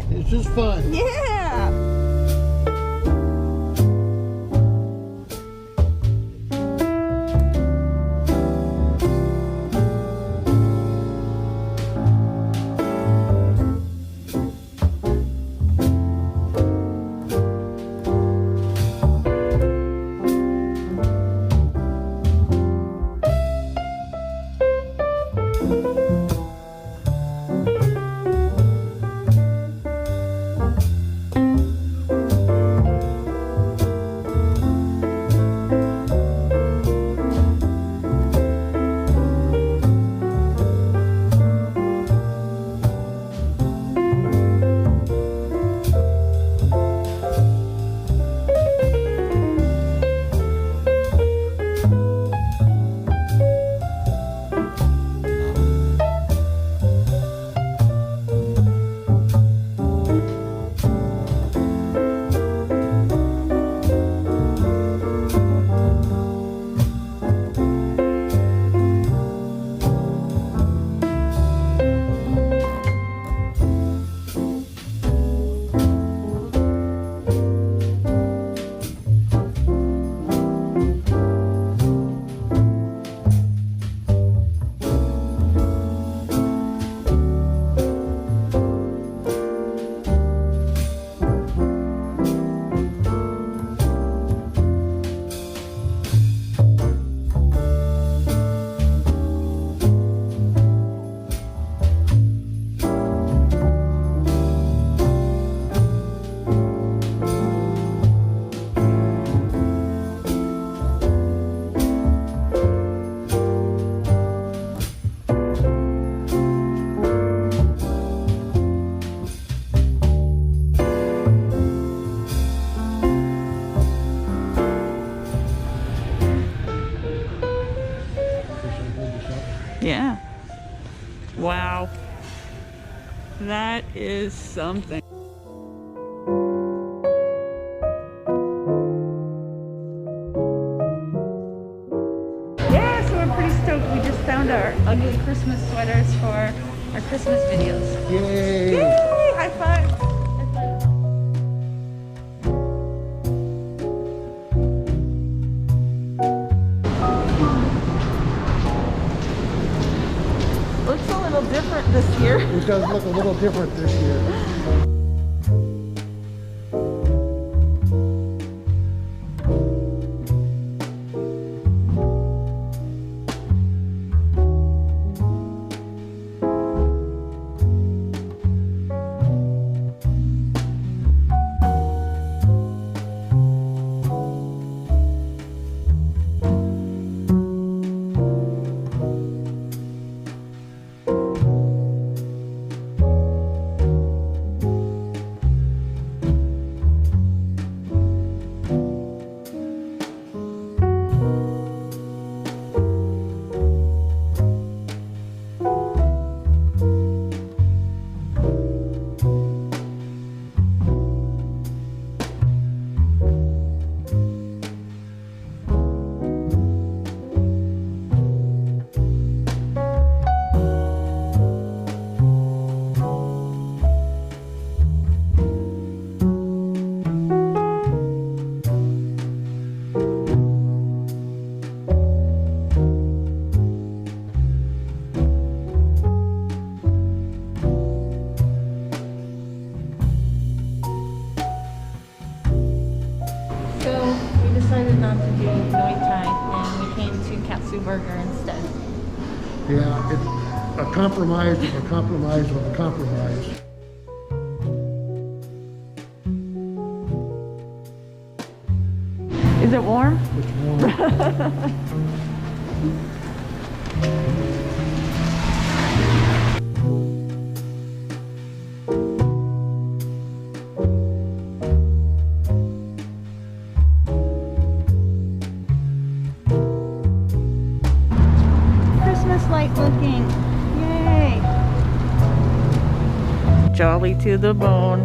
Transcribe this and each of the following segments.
This is fun. Yeah. Yeah. Wow. That is something. Yeah, so we're pretty stoked. We just found our ugly Christmas sweaters for our Christmas videos. Yay! Yay! High five! Looks a little different this year. It does look a little different this year. Not to do Noi Tai, and we came to Katsu Burger instead. Yeah, it's a compromise of a compromise of a compromise. Is it warm? It's warm. jolly to the bone.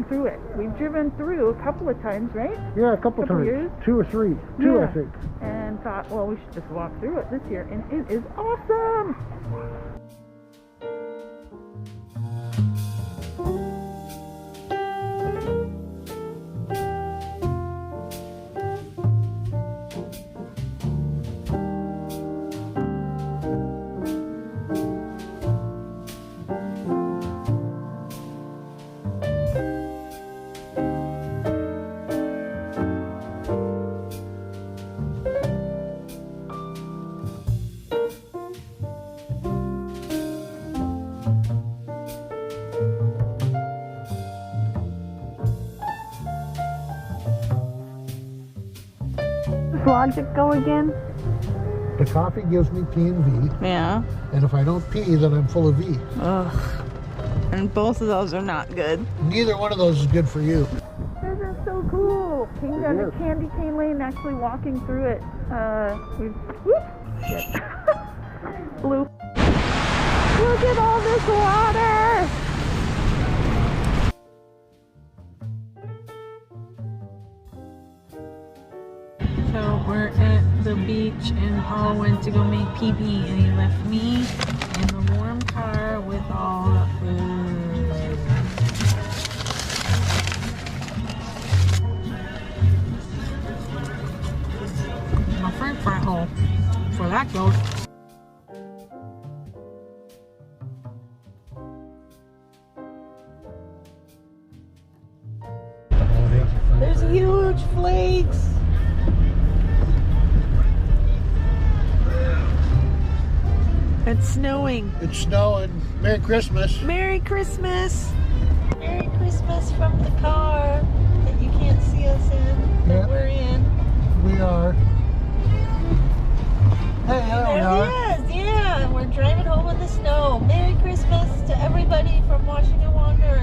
Through it. We've driven through a couple of times, right? Yeah, a couple times. Years. 2 or 3. 2, yeah. I think. And thought, well, we should just walk through it this year, and it is awesome! Logic go again? The coffee gives me P and V. Yeah. And if I don't pee, then I'm full of V. Ugh. And both of those are not good. Neither one of those is good for you. This is so cool. Came down to Candy Cane Lane, actually walking through it. Shit. Blue. Look at all this water! So we're at the beach and Paul went to go make pee-pee and he left me in the warm car with all the food. My french fry hole. For that goes. There's huge flakes. It's snowing. It's snowing. Merry Christmas. Merry Christmas. Merry Christmas from the car that you can't see us in, but we're in. We are. Hey, there we are. There it is, yeah. We're driving home in the snow. Merry Christmas to everybody from Washington Wanderers.